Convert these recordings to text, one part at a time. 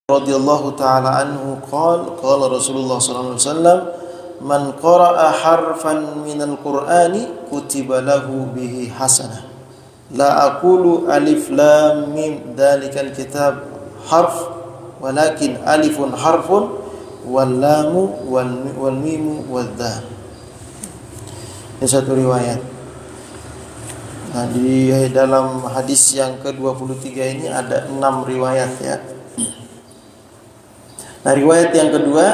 radhiyallahu ta'ala anhu qala Rasulullah sallallahu alaihi wasallam man qara'a harfan minal qur'ani kutiba lahu bihi hasanah la aqulu alif lam mim dzalikal kitab harf walakin alifun harfun wal lamu wal mimu wad dal. Ini satu riwayat. Nah, di dalam hadis yang ke-23 ini ada 6 riwayat ya. Nah, riwayat yang kedua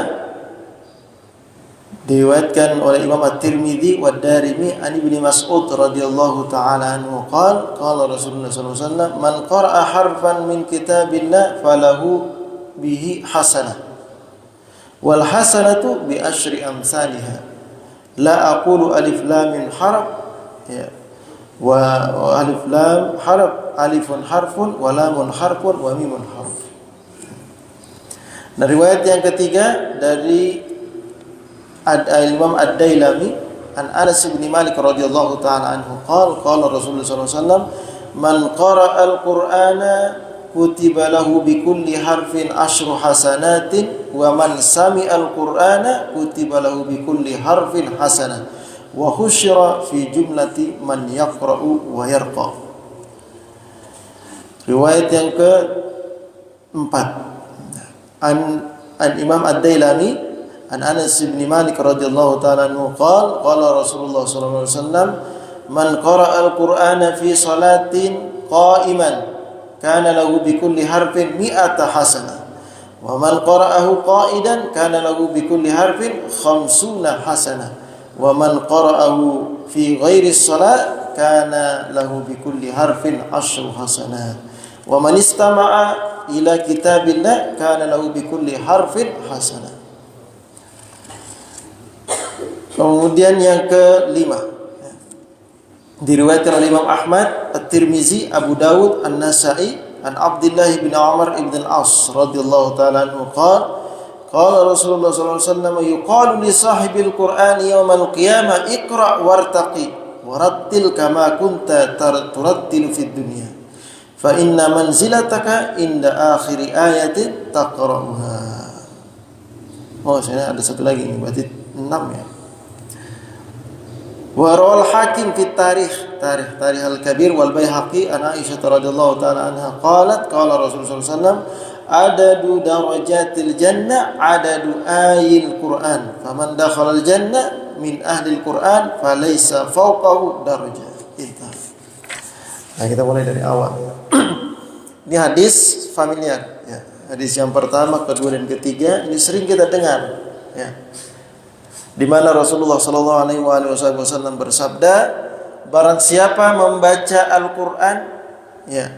diriwayatkan oleh Imam At-Tirmidzi wa Darimi an Ibnu Mas'ud radhiyallahu ta'ala anhu qala Rasulullah sallallahu alaihi wasallam man qara'a harfan min kitabillah falahu bihi hasanah wal hasanatu bi asyri amsalha la aqulu alif lam mim harf ya wa alif lam harf alifun harfun wa lamun harfun wa mimun harf. Nah, riwayat yang ketiga dari Imam Ad-Dailami an Anas bin Malik radhiyallahu ta'ala anhu qala Rasulullah sallallahu alaihi wasallam man qara'a al-Qur'ana kutiba lahu bi kulli harfin asyru hasanatin wa man sami'a al-Qur'ana kutiba lahu bi kulli harfin hasanah wa husyira fi jumlati man yaqra'u wa yarqa. Riwayat yang keempat an Imam Ad-Dailami an Anas bin Malik radhiyallahu ta'ala anhu qala Rasulullah sallallahu alaihi wasallam man qara'a al-Qur'ana fi salatin qa'iman kana lahu bi kulli harfin mi'ata hasanah wa man qara'ahu qa'idan kana lahu bi kulli harfin khamsuna hasanah wa man qara'ahu fi ghairi shalah kana lahu bi kulli harfin asyru hasanah wa man istama'a ila kitabillah kana lahu bi kulli harfin hasanah. Kemudian yang kelima diriwayatkan oleh Imam Ahmad, At-Tirmizi, Abu Dawud, An-Nasa'i an Abdullah bin Umar ibn al-As radhiyallahu ta'ala anhu qala Rasulullah sallallahu alaihi wasallam yuqalu li sahibil Qur'an yaumal qiyamah iqra' wartaqi warattil kama kunta turattilu fid dunya fa inna manzilataka inda akhiri ayatin taqra'uha. Oh, saya ada satu lagi ini berarti 6 ya. Wa rawal Hakim fi tarikh al-kabir wal Baihaqi an Aisyah radhiyallahu ta'ala anha qalat qala Rasulullah sallallahu alaihi wasallam adadu darajatil jannah adadu ayil Qur'an faman dakhala al-jannah min ahli al-Qur'an falaysa fawqahu darajah. Nah, kita mulai dari awal. Ini hadis familiar ya. Hadis yang pertama, kedua dan ketiga ini sering kita dengar ya. Di mana Rasulullah sallallahu alaihi wasallam bersabda, barang siapa membaca Al-Qur'an ya,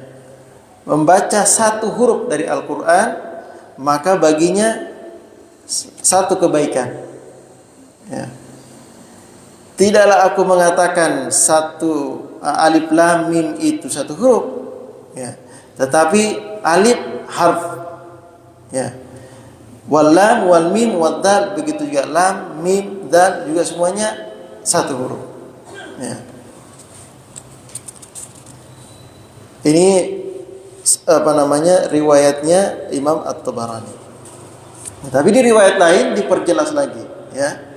membaca satu huruf dari Al-Qur'an, maka baginya satu kebaikan. Ya. Tidaklah aku mengatakan satu alif lam mim itu satu huruf ya, tetapi alif harf ya, wal lam wal mim wad dal, begitu juga lam mim dal juga semuanya satu huruf ya. Ini riwayatnya Imam At-Tabarani. Tapi di riwayat lain diperjelas lagi ya.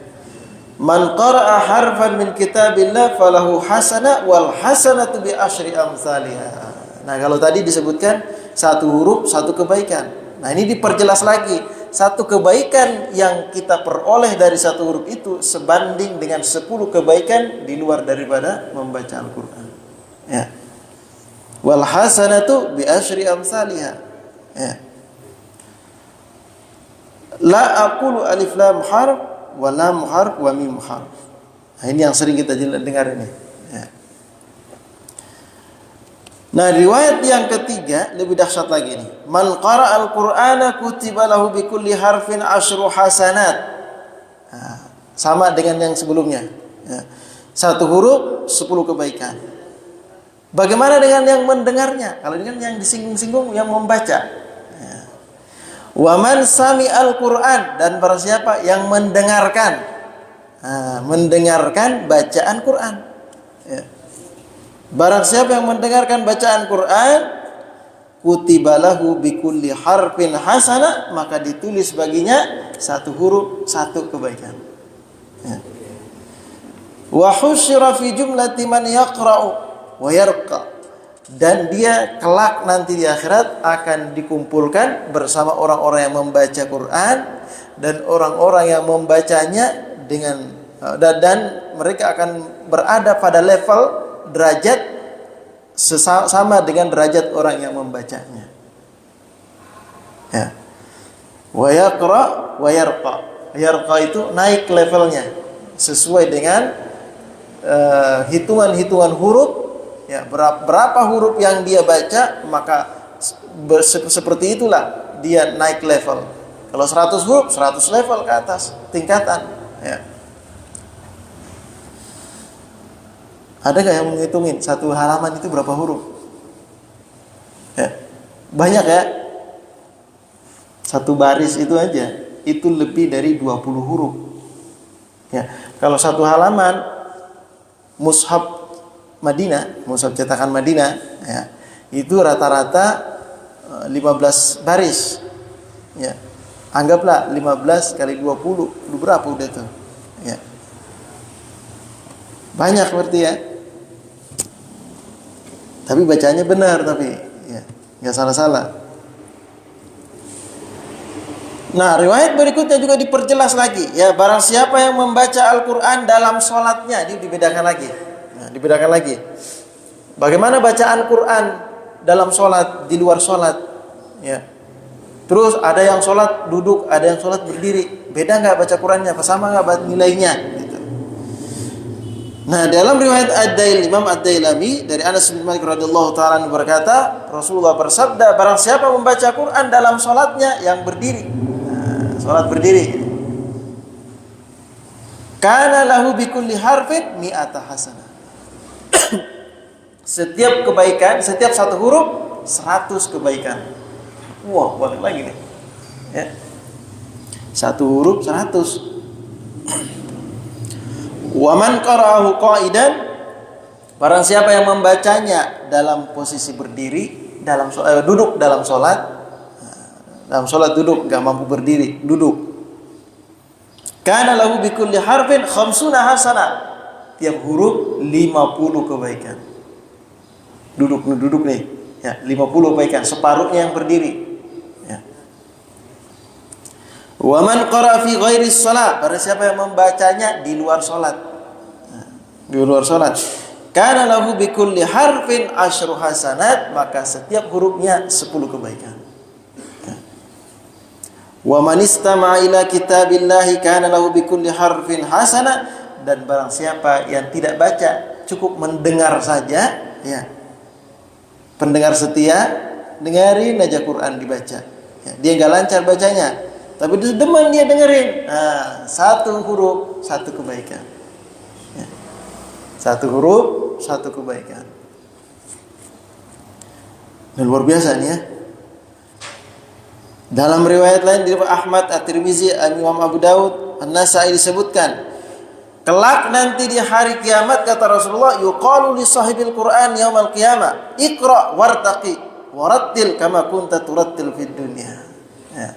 Man qara'a harfan min kitabillah falahu hasanah wal hasanatu bi asyri amsalha. Nah, kalau tadi disebutkan satu huruf satu kebaikan. Nah, ini diperjelas lagi. Satu kebaikan yang kita peroleh dari satu huruf itu sebanding dengan 10 kebaikan di luar daripada membaca Al-Qur'an. Ya. Wal hasanatu bi asyri amsalha. Ya. La aqulu alif lam harf wa lam harf wa mim harf. Nah, ini yang sering kita dengar ini. Ya. Nah, riwayat yang ketiga lebih dahsyat lagi nih. Man qara'al Qur'ana kutiba lahu bi kulli harfin asyru hasanat. Nah, sama dengan yang sebelumnya. Ya. Satu huruf 10 kebaikan. Bagaimana dengan yang mendengarnya? Kalau dengan yang disinggung-singgung yang membaca. Wa man sami'al Qur'an, dan barang siapa yang mendengarkan mendengarkan bacaan Quran ya. Barang siapa yang mendengarkan bacaan Quran kutibalahu bikulli harfin hasanah, maka ditulis baginya satu huruf satu kebaikan. Ya. Wa husyira fi jumlati man yaqra'u wa yarqa, dan dia kelak nanti di akhirat akan dikumpulkan bersama orang-orang yang membaca Quran dan orang-orang yang membacanya dengan dan mereka akan berada pada level derajat sama dengan derajat orang yang membacanya. Ya. Wa yaqra wa yarqa. Yarqa itu naik levelnya sesuai dengan hitungan-hitungan huruf. Ya, berapa huruf yang dia baca, maka seperti itulah dia naik level. Kalau 100 huruf, 100 level ke atas tingkatan. Ya. Ada gak yang menghitungin satu halaman itu berapa huruf? Ya. Banyak ya. Satu baris itu aja itu lebih dari 20 huruf. Ya. Kalau satu halaman mushaf Madinah, mushaf cetakan Madinah, ya, itu rata-rata 15 baris. Ya. Anggaplah 15 kali 20, berapa udah tuh? Ya. Banyak berarti ya. Tapi bacanya benar, tapi ya, nggak salah-salah. Nah, riwayat berikutnya juga diperjelas lagi. Ya, barang siapa yang membaca Al-Quran dalam sholatnya, ini dibedakan lagi. Nah, dibedakan lagi. Bagaimana bacaan Quran dalam sholat, di luar sholat? Ya. Terus ada yang sholat duduk, ada yang sholat berdiri. Beda nggak baca Qurannya? Sama nggak nilainya? Gitu. Nah, dalam riwayat Imam Ad-Dailami dari Anas bin Malik radhiyallahu taala berkata, Rasulullah bersabda, barang siapa membaca Quran dalam sholatnya yang berdiri, sholat berdiri, kana lahu bikulli harfin mi'ata hasanah. Setiap kebaikan, setiap satu huruf 100 kebaikan. Wah, balik lagi nih. Ya. Satu huruf 100. Wa man qara'ahu qa'idan, barang siapa yang membacanya dalam posisi berdiri, duduk dalam sholat, duduk, enggak mampu berdiri, duduk. Kana lahu bikulli harfin khamsuna hasanah. Tiap huruf 50 kebaikan. Duduk nih, ya, 50 kebaikan, separuhnya yang berdiri. Ya. Wa man qara'a fi ghairi shalah, barang siapa yang membacanya di luar salat. Di luar salat, kana lahu bikulli harfin asyru hasanat, maka setiap hurufnya 10 kebaikan. Wa man istama'a ila kitabillahi kana lahu bikulli harfin hasanah, dan barang siapa yang tidak baca, cukup mendengar saja, ya. Pendengar setia, dengerin aja Quran dibaca. Ya, dia enggak lancar bacanya, tapi demen dia dengerin. Nah, satu huruf, satu kebaikan. Ya. Satu huruf, satu kebaikan. Dan luar biasa nih ya. Dalam riwayat lain dari Ahmad, At-Tirmizi, Imam Abu Daud, An-Nasa'i disebutkan, kelak nanti di hari kiamat kata Rasulullah, yuqalu li sahibil Quran yaumal qiyamah, iqra wartaqi warattil kama kunta turattil fid dunya. Ya.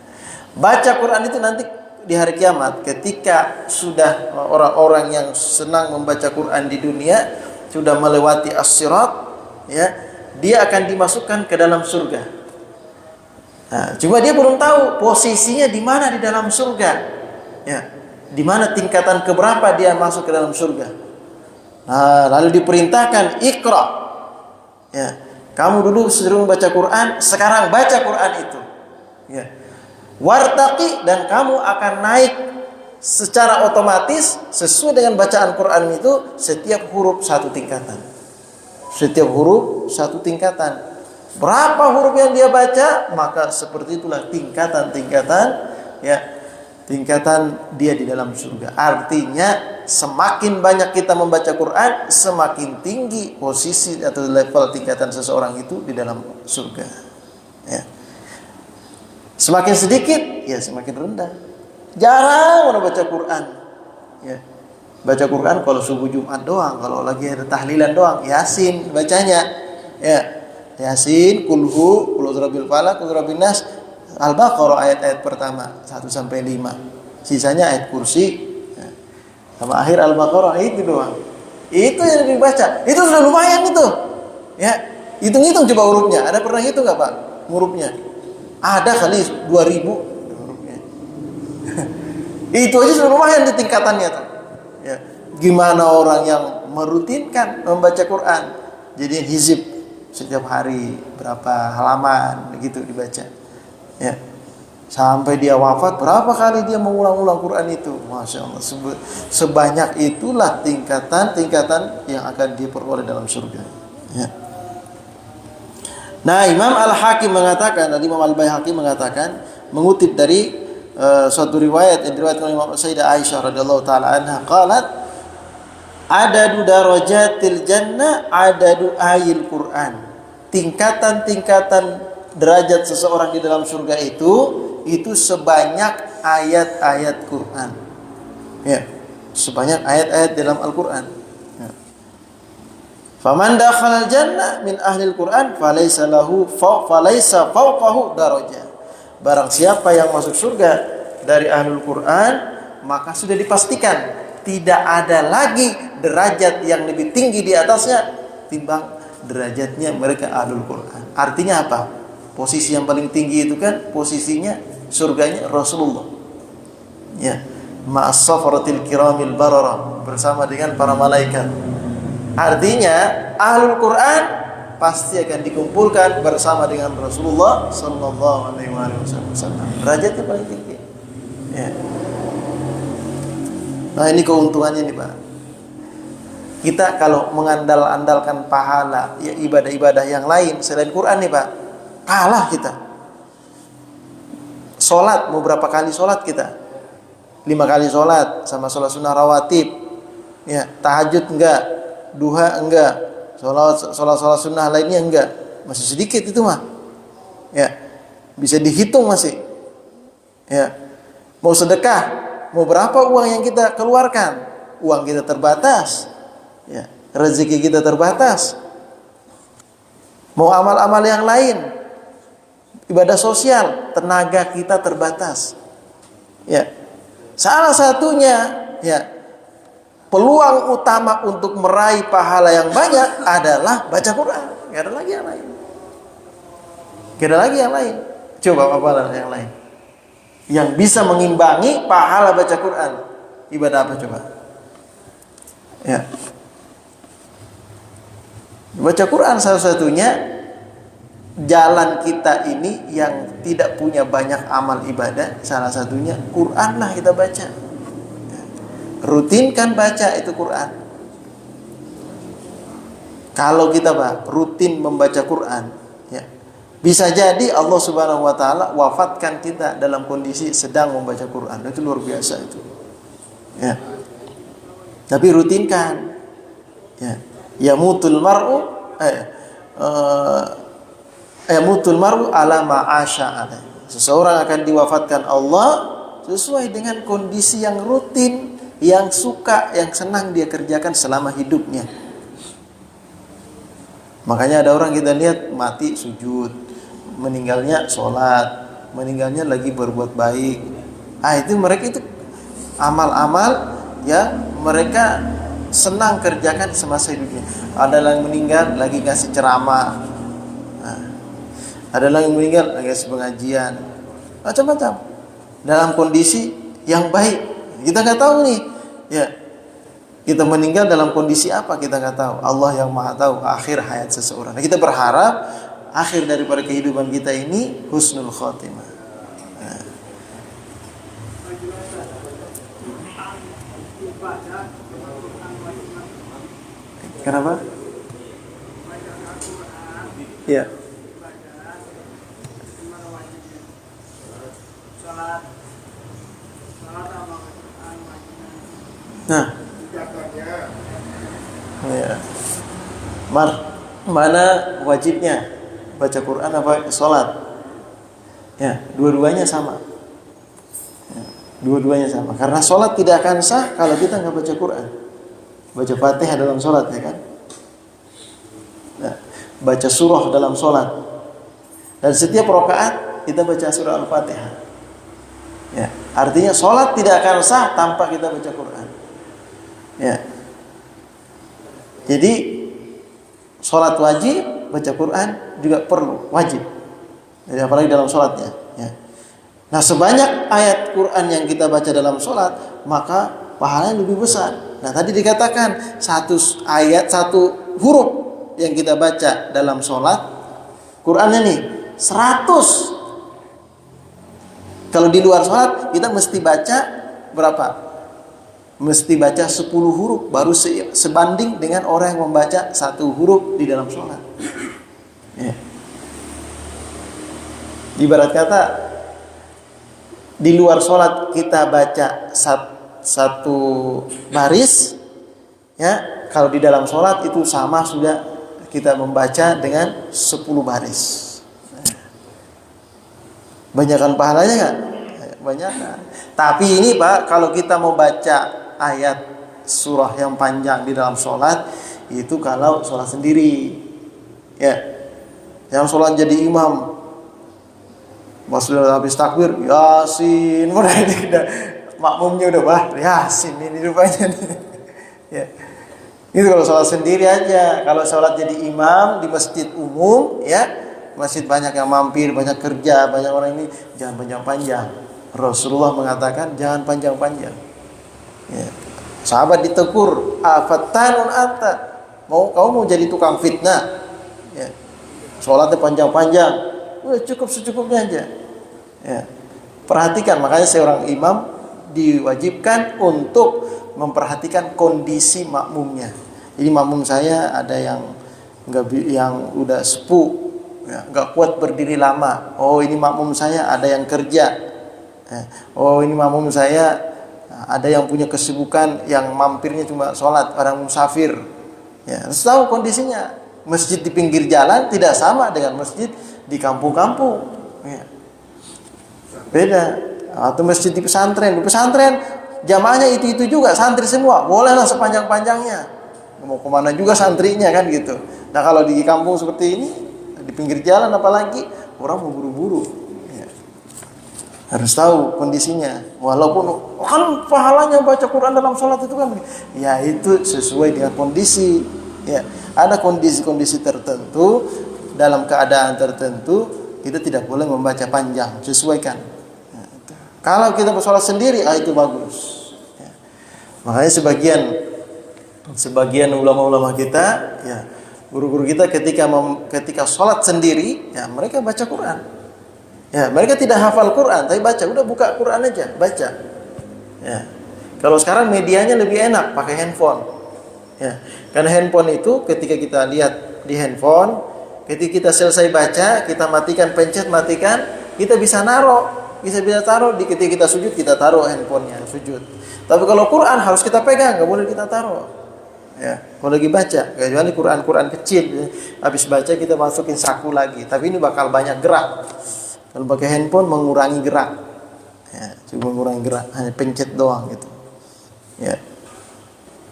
Baca Quran itu nanti di hari kiamat, ketika sudah orang-orang yang senang membaca Quran di dunia sudah melewati as-sirat, ya, dia akan dimasukkan ke dalam surga. Nah, cuma dia belum tahu posisinya di mana di dalam surga. Ya. Di mana tingkatan keberapa dia masuk ke dalam surga. Nah, lalu diperintahkan Iqra. Ya, kamu dulu sering baca Quran, sekarang baca Quran itu. Ya. Wartaqi, dan kamu akan naik secara otomatis sesuai dengan bacaan Quran itu, setiap huruf satu tingkatan. Setiap huruf satu tingkatan. Berapa huruf yang dia baca, maka seperti itulah tingkatan-tingkatan, ya. Tingkatan dia di dalam surga. Artinya semakin banyak kita membaca Quran, semakin tinggi posisi atau level tingkatan seseorang itu di dalam surga. Ya. Semakin sedikit, ya semakin rendah. Jarang orang baca Quran. Ya. Baca Quran kalau subuh Jumat doang, kalau lagi ada tahlilan doang, Yasin bacanya. Ya. Yasin, Kulhu, Qul A'udzu Falaq, Qul A'udzu Nas, Al-Baqarah ayat-ayat pertama 1 sampai 5. Sisanya ayat kursi. Sama akhir Al-Baqarah itu doang. Itu yang dibaca. Itu sudah lumayan itu. Ya, hitung-hitung coba hurufnya. Ada pernah hitung enggak, Pak? Hurufnya. Ada kali 2000 hurufnya. Itu aja sudah lumayan di tingkatannya tuh. Ya. Gimana orang yang merutinkan membaca Quran? Jadi hizib setiap hari berapa halaman begitu dibaca. Ya. Sampai dia wafat berapa kali dia mengulang-ulang Quran itu. Masya Allah. Sebanyak itulah tingkatan-tingkatan yang akan diperoleh dalam surga. Ya. Nah, Imam Al-Hakim mengatakan, Imam Al-Baihaqi mengatakan, mengutip dari suatu riwayat yang diriwayatkan oleh Imam Sayyidah Aisyah radhiyallahu taala anha, qalat adadu darajatil jannah adadu ayil Quran. Tingkatan-tingkatan derajat seseorang di dalam surga itu sebanyak ayat-ayat Quran. Ya, sebanyak ayat-ayat dalam Al-Quran. Ya. Faman dakhala al-jannah min ahli al-Quran falaysa fawqahu darajah. Barang siapa yang masuk surga dari ahlul Quran, maka sudah dipastikan tidak ada lagi derajat yang lebih tinggi di atasnya timbang derajatnya mereka ahlul Quran. Artinya apa? Posisi yang paling tinggi itu kan posisinya surganya Rasulullah. Ya, ma'as safaratil kiramil barara, bersama dengan para malaikat. Artinya ahlul Quran pasti akan dikumpulkan bersama dengan Rasulullah sallallahu alaihi wasallam. Derajatnya paling tinggi. Ya. Nah, ini keuntungannya nih, Pak. Kita kalau mengandalkan pahala ya ibadah-ibadah yang lain selain Quran nih, Pak, kalah kita. Sholat, mau berapa kali sholat kita? 5 kali sholat, sama sholat sunnah rawatib. Ya, tahajud enggak, duha enggak, sholat sunnah lainnya enggak. Masih sedikit itu mah. Ya, bisa dihitung masih. Ya, mau sedekah, mau berapa uang yang kita keluarkan? Uang kita terbatas. Ya, rezeki kita terbatas. Mau amal-amal yang lain, ibadah sosial, tenaga kita terbatas. Ya. Salah satunya, ya, peluang utama untuk meraih pahala yang banyak adalah baca Quran. Gak ada lagi yang lain. Gak ada lagi yang lain. Coba apa yang lain? Yang bisa mengimbangi pahala baca Quran. Ibadah apa coba? Ya. Baca Quran salah satunya. Jalan kita ini yang tidak punya banyak amal ibadah, salah satunya Quran lah kita baca. Rutinkan baca itu Quran. Kalau kita Pak rutin membaca Quran, ya, bisa jadi Allah Subhanahu wa taala wafatkan kita dalam kondisi sedang membaca Quran. Itu luar biasa itu. Ya. Tapi rutinkan. Ya. Yamutul mar'u yamutul mar'u ala ma'asha alaihi. Seseorang akan diwafatkan Allah sesuai dengan kondisi yang rutin, yang suka, yang senang dia kerjakan selama hidupnya. Makanya ada orang kita lihat mati sujud, meninggalnya sholat, meninggalnya lagi berbuat baik. Itu mereka itu amal-amal yang mereka senang kerjakan semasa hidupnya. Ada yang meninggal lagi ngasih ceramah. Ada lagi yang meninggal lagi ngasih pengajian. Macam-macam. Dalam kondisi yang baik. Kita nggak tahu nih. Ya. Kita meninggal dalam kondisi apa kita nggak tahu. Allah yang Maha tahu akhir hayat seseorang. Nah, kita berharap akhir daripada kehidupan kita ini husnul khotimah. Nah. Kenapa? Ya. Nah, ya. Mana wajibnya baca Quran apa sholat? Ya, dua-duanya sama. Ya, dua-duanya sama. Karena sholat tidak akan sah kalau kita nggak baca Quran. Baca Fatihah dalam sholat, ya kan? Nah, baca surah dalam sholat. Dan setiap rakaat kita baca surah Al-Fatihah. Ya, artinya sholat tidak akan sah tanpa kita baca Quran. Ya. Jadi sholat wajib, baca Quran juga perlu, wajib. Jadi apalagi dalam sholatnya. Ya. Nah, sebanyak ayat Quran yang kita baca dalam sholat, maka pahalanya lebih besar. Nah, tadi dikatakan satu ayat, satu huruf yang kita baca dalam sholat, Qurannya nih 100. Kalau di luar sholat kita mesti baca berapa? Mesti baca 10 huruf baru sebanding dengan orang yang membaca 1 huruf di dalam sholat. Ya. Ibarat kata di luar sholat kita baca satu baris, ya. Kalau di dalam sholat itu sama sudah kita membaca dengan 10 baris. Banyakan pahalanya nggak? Banyakan. Tapi ini Pak, kalau kita mau baca ayat surah yang panjang di dalam sholat, itu kalau sholat sendiri. Ya, yang sholat jadi imam, pas sudah habis takbir, Yasin, makmumnya udah bah, Yasin ini rupanya. Ya, itu kalau sholat sendiri aja. Kalau sholat jadi imam di masjid umum, ya. Masjid banyak yang mampir, banyak kerja, banyak orang ini, jangan panjang-panjang. Rasulullah mengatakan jangan panjang-panjang. Ya. Sahabat ditegur, afatanun anta, kamu mau jadi tukang fitnah? Ya. Sholatnya panjang-panjang, udah cukup secukupnya aja. Ya. Perhatikan, makanya seorang imam diwajibkan untuk memperhatikan kondisi makmumnya. Jadi makmum saya ada yang udah sepuh, ya, nggak kuat berdiri lama. Oh, ini makmum saya ada yang kerja. Oh, ini makmum saya ada yang punya kesibukan, yang mampirnya cuma sholat, orang musafir. Ya, harus tahu kondisinya. Masjid di pinggir jalan tidak sama dengan masjid di kampung-kampung. Ya. Beda. Atau masjid di pesantren. Di pesantren jamaahnya itu juga, santri semua. Bolehlah sepanjang-panjangnya. Mau kemana juga santrinya kan gitu. Nah, kalau di kampung seperti ini, di pinggir jalan apalagi, orang mau buru-buru. Ya. Harus tahu kondisinya. Walaupun kan pahalanya baca Quran dalam sholat itu kan, ya itu sesuai dengan kondisi. Ya, ada kondisi-kondisi tertentu, dalam keadaan tertentu kita tidak boleh membaca panjang. Sesuaikan. Ya, kalau kita bersolat sendiri, itu bagus. Ya. Makanya sebagian ulama-ulama kita, ya, guru-guru kita ketika sholat sendiri, ya mereka baca Quran. Ya, mereka tidak hafal Quran, tapi baca. Udah buka Quran aja, baca. Ya. Kalau sekarang medianya lebih enak, pakai handphone. Ya. Karena handphone itu ketika kita lihat di handphone, ketika kita selesai baca, kita matikan, pencet matikan, kita bisa taruh ketika kita sujud, kita taruh handphonenya sujud. Tapi kalau Quran harus kita pegang, nggak boleh kita taruh. Ya, kalau lagi baca, kecuali Quran kecil, habis baca kita masukin saku lagi. Tapi ini bakal banyak gerak. Kalau pakai handphone mengurangi gerak. Ya, cuma mengurangi gerak, hanya pencet doang gitu. Ya.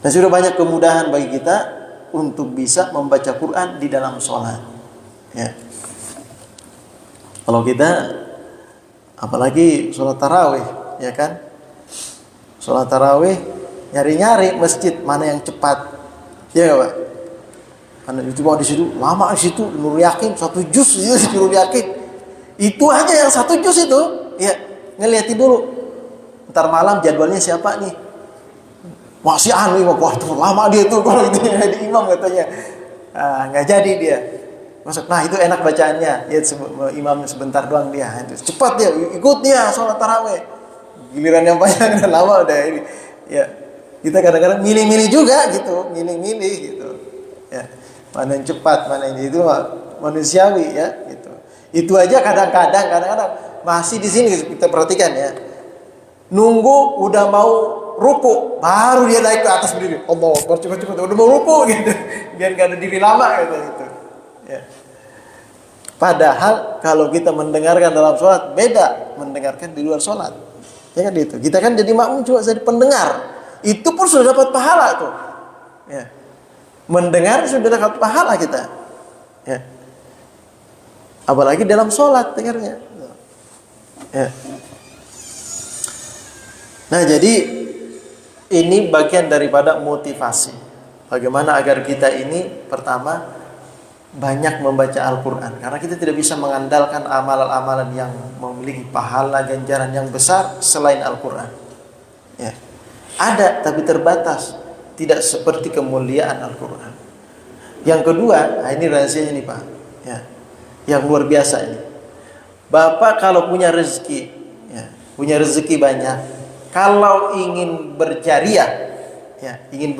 Dan sudah banyak kemudahan bagi kita untuk bisa membaca Quran di dalam sholat. Ya. Kalau kita, apalagi sholat tarawih, ya kan? Sholat tarawih, nyari-nyari masjid mana yang cepat. Ya Pak. Karena itu di situ lama, di situ Nur Yakin 1 juz itu Nur Yakin. Itu aja yang 1 juz itu. Ya, ngeliatin dulu. Ntar malam jadwalnya siapa nih? Masih wah lama dia tuh kalau itu jadi imam katanya. Nggak jadi dia. Masuk. Nah, itu enak bacaannya. Ya imam sebentar doang dia. Cepat dia, ikut dia sholat tarawih. Giliran yang panjang dan lama udah ini. Ya. Kita kadang-kadang milih-milih juga gitu, milih-milih gitu. Ya. Mana yang cepat, mana yang itu manusiawi ya gitu. Itu aja kadang-kadang masih di sini kita perhatikan ya. Nunggu udah mau ruku, baru dia naik ke atas berdiri. Allah, cepat-cepat udah mau ruku gitu. Biar enggak ada diri lama gitu. Ya. Padahal kalau kita mendengarkan dalam sholat beda mendengarkan di luar sholat. Ya kan gitu. Kita kan jadi makmum cuma jadi pendengar. Itu pun sudah dapat pahala tuh. Ya. Mendengar sudah dapat pahala kita. Ya. Apalagi dalam sholat dengarnya. Ya. Nah, jadi ini bagian daripada motivasi. Bagaimana agar kita ini pertama banyak membaca Al-Quran. Karena kita tidak bisa mengandalkan amalan-amalan yang memiliki pahala ganjaran yang besar selain Al-Quran. Ya. Ada tapi terbatas. Tidak seperti kemuliaan Al-Quran. Yang kedua, nah ini rahasianya nih Pak. Ya. Yang luar biasa ini. Bapak kalau punya rezeki, ya, punya rezeki banyak, kalau ingin berjariah, ya, ingin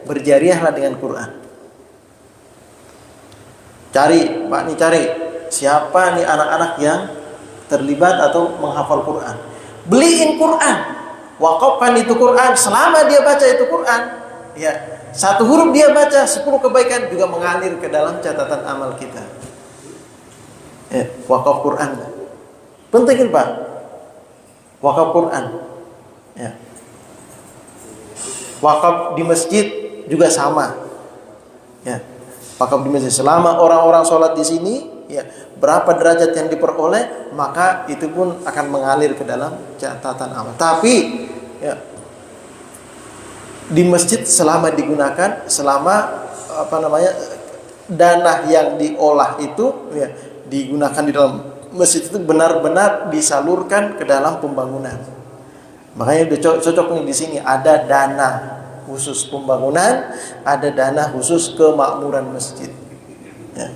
berjariahlah dengan Quran. Cari, Pak nih cari siapa nih anak-anak yang terlibat atau menghafal Quran. Beliin Quran, wakafkan itu Quran. Selama dia baca itu Quran, ya, satu huruf dia baca, 10 kebaikan juga mengalir ke dalam catatan amal kita. Ya, wakaf Quran. Penting Pak. Wakaf Quran. Ya. Wakaf di masjid juga sama. Ya. Wakaf di masjid selama orang-orang sholat di sini, ya, berapa derajat yang diperoleh, maka itu pun akan mengalir ke dalam catatan amal. Tapi ya, di masjid selama digunakan, selama dana yang diolah itu, ya, digunakan di dalam masjid itu benar-benar disalurkan ke dalam pembangunan. Makanya udah cocok nih di sini ada dana khusus pembangunan, ada dana khusus kemakmuran masjid. Ya.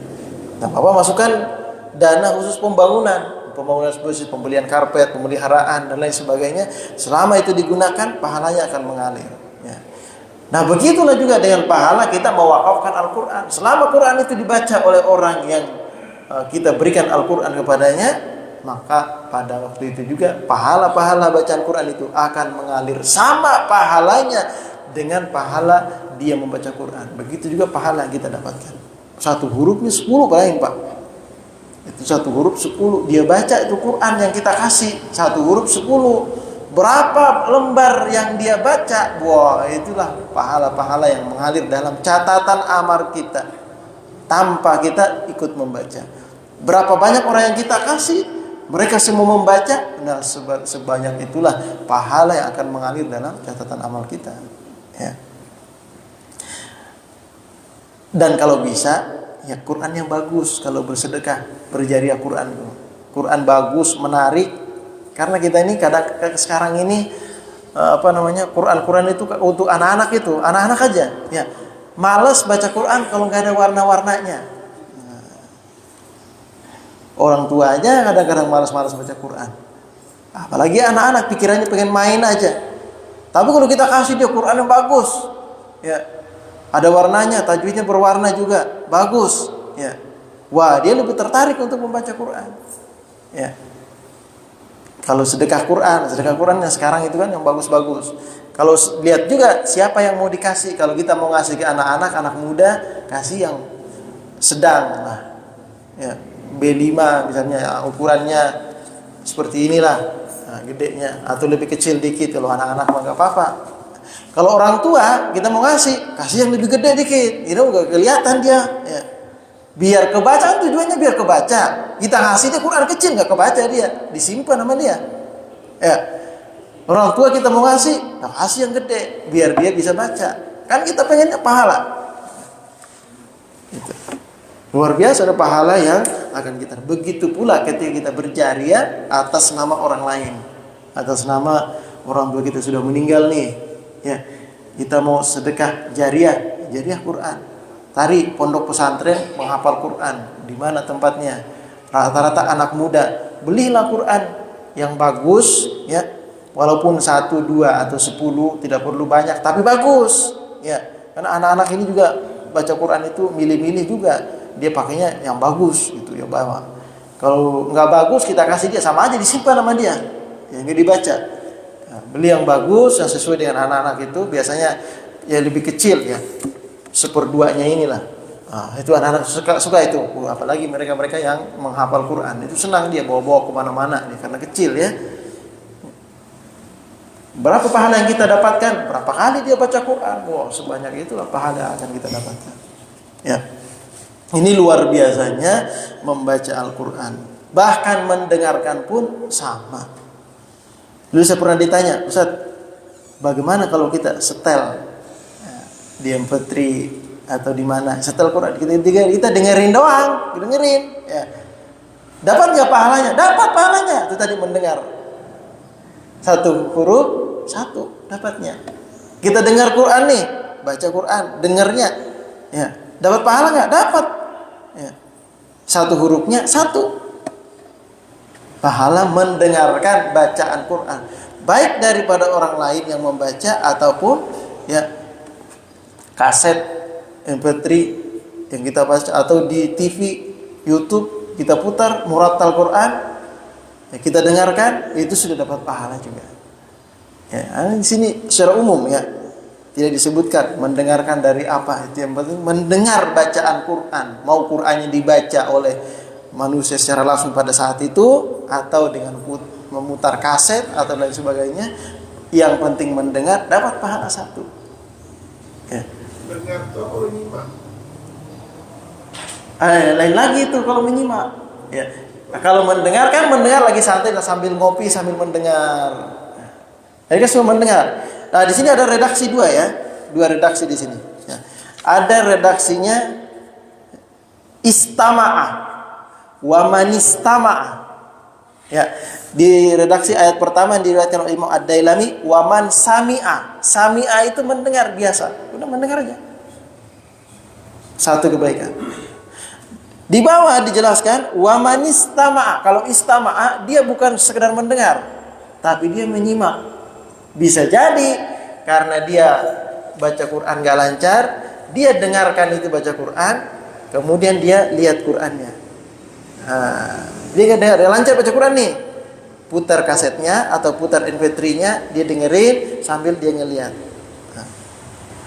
Nah, Bapak masukkan dana khusus pembangunan masjid, pembelian karpet, pemeliharaan dan lain sebagainya. Selama itu digunakan, pahalanya akan mengalir. Ya. Nah, begitulah juga dengan pahala kita mewakafkan Al-Quran. Selama Quran itu dibaca oleh orang yang kita berikan Al-Quran kepadanya, maka pada waktu itu juga pahala-pahala bacaan Quran itu akan mengalir sama pahalanya dengan pahala dia membaca Quran. Begitu juga pahala yang kita dapatkan. Satu hurufnya 10 paling Pak. Itu satu huruf 10. Dia baca itu Quran yang kita kasih. Satu huruf 10. Berapa lembar yang dia baca? Wah, itulah pahala-pahala yang mengalir dalam catatan amal kita tanpa kita ikut membaca. Berapa banyak orang yang kita kasih, mereka semua membaca. Nah, sebanyak itulah pahala yang akan mengalir dalam catatan amal kita. Ya. Dan kalau bisa, ya Quran yang bagus kalau bersedekah, berjariah Quran. Quran bagus, menarik. Karena kita ini kadang sekarang ini Quran itu untuk anak-anak itu, anak-anak aja, ya. Malas baca Quran kalau nggak ada warna-warnanya. Orang tua aja kadang-kadang malas-malas baca Quran. Apalagi anak-anak pikirannya pengen main aja. Tapi kalau kita kasih dia Quran yang bagus, ya, ada warnanya, tajwidnya berwarna juga, bagus, ya. Wah, dia lebih tertarik untuk membaca Quran. Ya. Kalau sedekah Quran yang sekarang itu kan yang bagus-bagus. Kalau lihat juga siapa yang mau dikasih. Kalau kita mau ngasih ke anak-anak, anak muda, kasih yang sedang lah. Ya, B5 misalnya, ya, ukurannya seperti inilah, nah, gedenya, atau lebih kecil dikit. Kalau anak-anak mah nggak apa-apa. Kalau orang tua kita mau kasih yang lebih gede dikit. Itu nggak kelihatan dia. Ya. Biar kebaca, tujuannya biar kebaca. Kita ngasih dia Quran kecil nggak kebaca dia, disimpan sama dia. Ya. Orang tua kita mau kasih yang gede biar dia bisa baca. Kan kita pengennya pahala. Gitu. Luar biasa ada pahala yang akan kita. Begitu pula ketika kita berjariah atas nama orang lain, atas nama orang tua kita sudah meninggal nih, ya, kita mau sedekah jariah Quran. Tari pondok pesantren menghafal Quran. Di mana tempatnya? Rata-rata anak muda. Belilah Quran yang bagus, ya. Walaupun 1, 2 atau 10, tidak perlu banyak, tapi bagus, ya. Karena anak-anak ini juga baca Quran itu milih-milih juga. Dia pakainya yang bagus gitu ya, bawa. Kalau nggak bagus kita kasih dia, sama aja disimpan sama dia, ya, nggak dibaca. Nah, beli yang bagus yang sesuai dengan anak-anak itu, biasanya ya lebih kecil ya, 1/2-nya inilah. Nah, itu anak-anak suka itu. Apalagi mereka-mereka yang menghafal Quran itu senang dia bawa-bawa kemana-mana nih, karena kecil ya. Berapa pahala yang kita dapatkan? Berapa kali dia baca Quran? Wow, sebanyak itulah pahala yang akan kita dapatkan. Ya. Ini luar biasanya membaca Al-Quran. Bahkan mendengarkan pun sama. Dulu saya pernah ditanya, Ustaz, bagaimana kalau kita setel di MP3 atau di mana? Setel Quran, kita dengerin doang, dengerin. Ya. Dapat nggak pahalanya? Dapat pahalanya. Itu tadi mendengar. Satu huruf, satu dapatnya. Kita dengar Quran nih, baca Quran, dengarnya. Ya. Dapat pahala nggak? Dapat. Ya. Satu hurufnya, satu. Pahala mendengarkan bacaan Quran. Baik daripada orang lain yang membaca ataupun ya kaset MP3 yang kita baca atau di TV, YouTube kita putar murattal Quran, ya, kita dengarkan, itu sudah dapat pahala juga. Ya, di sini secara umum ya, tidak disebutkan mendengarkan dari apa, itu yang penting mendengar bacaan Quran, mau Qurannya dibaca oleh manusia secara langsung pada saat itu atau dengan memutar kaset atau lain sebagainya, yang penting mendengar dapat pahala satu. Ya. Dengar tuh kalau nyimak. Lain lagi itu kalau menyimak. Ya. Nah, kalau mendengar kan mendengar lagi santai sambil ngopi sambil mendengar. Jadi kan semua mendengar. Nah di sini ada redaksi dua ya, dua redaksi di sini. Ya. Ada redaksinya istama'a, wa manistama'a. Ya, di redaksi ayat pertama yang diriwayatkan oleh Imam Ad-Dailami, wa man sami'a. Sami'a itu mendengar biasa, udah mendengar aja. Satu kebaikan. Di bawah dijelaskan wa man istama'a. Kalau istama'a dia bukan sekedar mendengar, tapi dia menyimak. Bisa jadi karena dia baca Quran gak lancar, dia dengarkan itu baca Quran, kemudian dia lihat Qurannya. Dia gak lancar baca Quran nih, putar kasetnya atau putar MP3-nya, dia dengerin sambil dia ngeliat.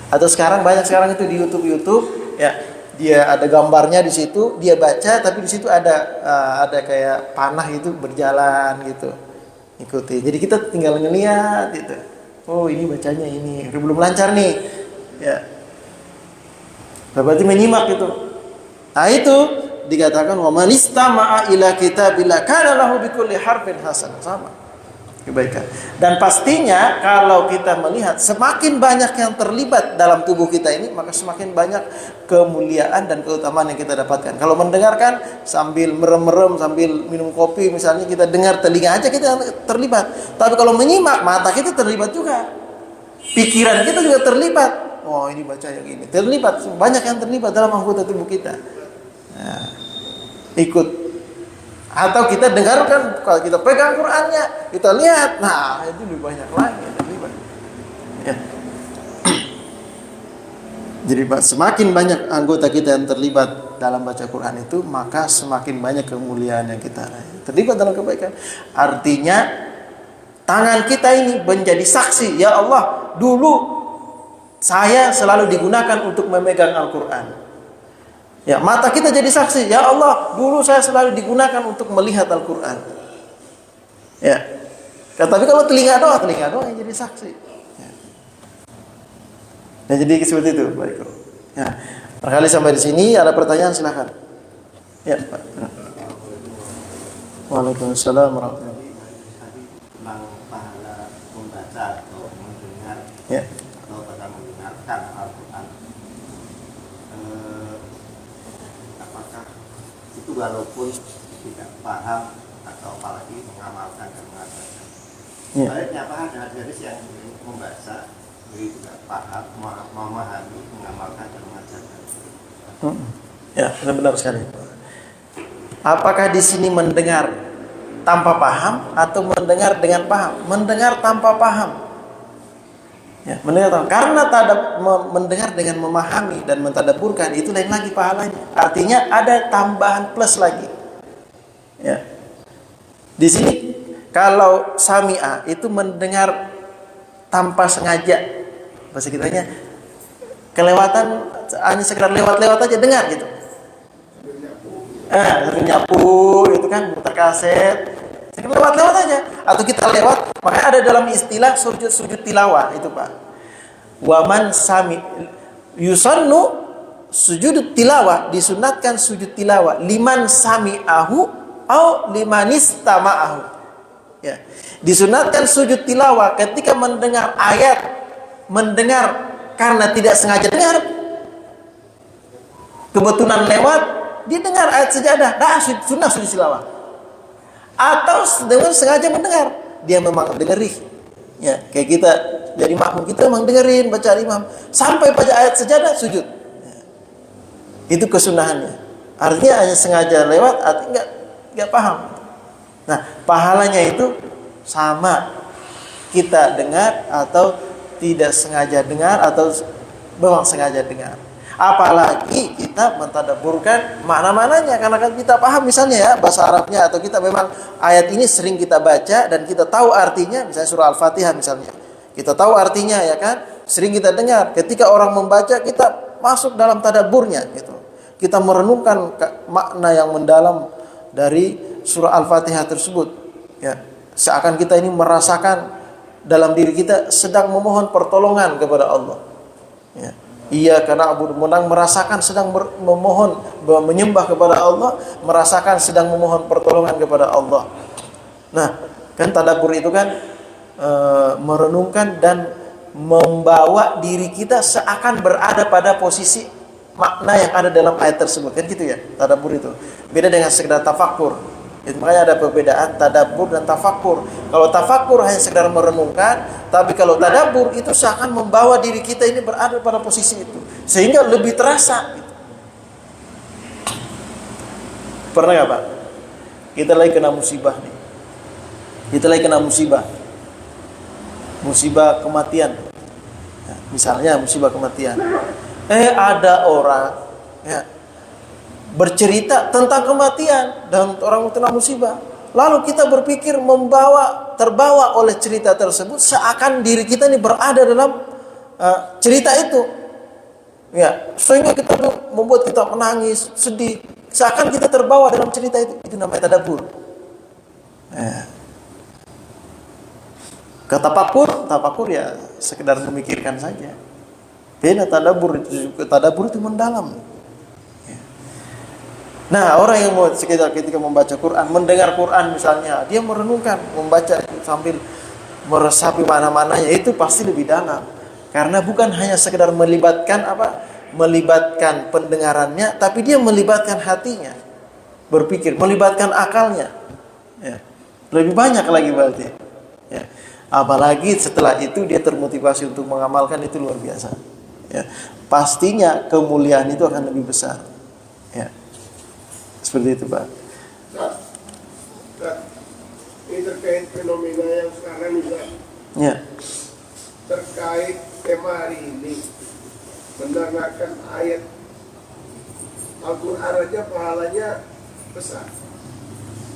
Atau sekarang banyak itu di YouTube ya, dia ada gambarnya di situ, dia baca tapi di situ ada kayak panah itu berjalan gitu, ikuti. Jadi kita tinggal ngeliat gitu. Oh ini bacanya ini, udah belum lancar nih, ya. Berarti menyimak itu. Nah itu dikatakan wa man istama'a ila kitabillah kana lahu bikulli harfin hasan, sama kebaikan. Dan pastinya kalau kita melihat semakin banyak yang terlibat dalam tubuh kita ini, maka semakin banyak kemuliaan dan keutamaan yang kita dapatkan. Kalau mendengarkan sambil merem-merem, sambil minum kopi misalnya, kita dengar, telinga aja kita terlibat. Tapi kalau menyimak, mata kita terlibat juga, pikiran kita juga terlibat. Oh ini baca yang ini, terlibat, banyak yang terlibat dalam anggota tubuh kita. Nah, ikut. Atau kita dengarkan, kalau kita pegang Qurannya, kita lihat, nah itu lebih banyak lagi yang terlibat. Ya. Jadi semakin banyak anggota kita yang terlibat dalam baca Quran itu, maka semakin banyak kemuliaan yang kita terlibat dalam kebaikan. Artinya tangan kita ini menjadi saksi, ya Allah, dulu saya selalu digunakan untuk memegang Al-Quran. Ya, mata kita jadi saksi, ya Allah, dulu saya selalu digunakan untuk melihat Al-Quran. Ya. Tapi kalau telinga doang yang jadi saksi. Ya. Nah, jadi seperti itu, baik. Ya. Barangkali sampai di sini ada pertanyaan, silakan. Ya, Pak. Waalaikumsalam warahmatullahi wabarakatuh. Tentang pahala membaca atau mendengar, Ya. atau tentang mendengarkan Al-Quran. Apakah itu walaupun tidak paham atau apalagi mengamalkan dan mengajarkan? Ya. Baiknya apa ada hadis yang membaca, jadi tidak paham, memahami, mengamalkan dan mengajarkan? Ya, benar sekali. Apakah di sini mendengar tanpa paham atau mendengar dengan paham? Mendengar tanpa paham. Ya, mendengar tanpa, karena mendengar dengan memahami dan mentadabburkan itu lain lagi pahalanya. Artinya ada tambahan plus lagi. Ya. Di sini kalau sami'a itu mendengar tanpa sengaja, bahasa kitanya kelewatan, hanya sekedar lewat-lewat aja dengar gitu. Nyapu itu kan, muter kaset, lewat-lewat aja. Atau kita lewat, makanya ada dalam istilah sujud tilawah itu Pak. Waman sami yusannu sujud tilawah, disunatkan sujud tilawah liman sami'ahu au limanistama'ahu. Ya. Disunatkan sujud tilawah ketika mendengar ayat, mendengar karena tidak sengaja dengar, kebetulan lewat, dia dengar ayat sejadah, nah sunnah sujud tilawah. Atau dengan sengaja mendengar, dia memang dengeri. Ya, kayak kita jadi makmum, kita memang dengerin bacaan imam sampai pada ayat sejadah sujud. Ya. Itu kesunahannya. Artinya hanya sengaja lewat, artinya enggak paham. Nah, pahalanya itu sama kita dengar atau tidak sengaja dengar atau memang sengaja dengar. Apalagi kita mentadabburkan makna-maknanya, karena kan kita paham misalnya ya bahasa Arabnya, atau kita memang ayat ini sering kita baca dan kita tahu artinya, misalnya surah Al-Fatihah misalnya. Kita tahu artinya ya kan, sering kita dengar. Ketika orang membaca, kita masuk dalam tadabburnya gitu. Kita merenungkan makna yang mendalam dari surah Al-Fatihah tersebut. Ya, seakan kita ini merasakan dalam diri kita sedang memohon pertolongan kepada Allah. Ya. Iya, karena Abu Menang merasakan sedang memohon, menyembah kepada Allah, merasakan sedang memohon pertolongan kepada Allah. Nah, kan tadabbur itu kan merenungkan dan membawa diri kita seakan berada pada posisi makna yang ada dalam ayat tersebut, kan gitu ya. Tadabbur itu beda dengan sekedar tafakkur. Makanya ada perbedaan tadabbur dan tafakkur. Kalau tafakkur hanya sekedar merenungkan, tapi kalau tadabbur itu seakan membawa diri kita ini berada pada posisi itu, sehingga lebih terasa. Pernah nggak Pak? Kita lagi kena musibah nih. Kita lagi kena musibah kematian. Ya, misalnya musibah kematian. Ada orang ya bercerita tentang kematian dan orang kena musibah. Lalu kita berpikir terbawa oleh cerita tersebut, seakan diri kita ini berada dalam cerita itu. Ya, sehingga kita membuat kita menangis, sedih, seakan kita terbawa dalam cerita itu. Itu namanya tadabbur. Ya. Tafakkur ya sekedar memikirkan saja. Beda tadabbur itu mendalam. Nah, orang yang mau sekitar ketika membaca Quran, mendengar Quran misalnya, dia merenungkan, membaca sambil meresapi mana-mananya, itu pasti lebih dalam. Karena bukan hanya sekedar melibatkan pendengarannya, tapi dia melibatkan hatinya, berpikir, melibatkan akalnya. Ya. Lebih banyak lagi berarti. Ya. Apalagi setelah itu dia termotivasi untuk mengamalkan, itu luar biasa. Ya. Pastinya kemuliaan itu akan lebih besar. Ya. Seperti itu Pak. Ini terkait fenomena yang sekarang juga. Ya. Terkait tema hari ini, mendengarkan ayat Al-Quran aja pahalanya besar.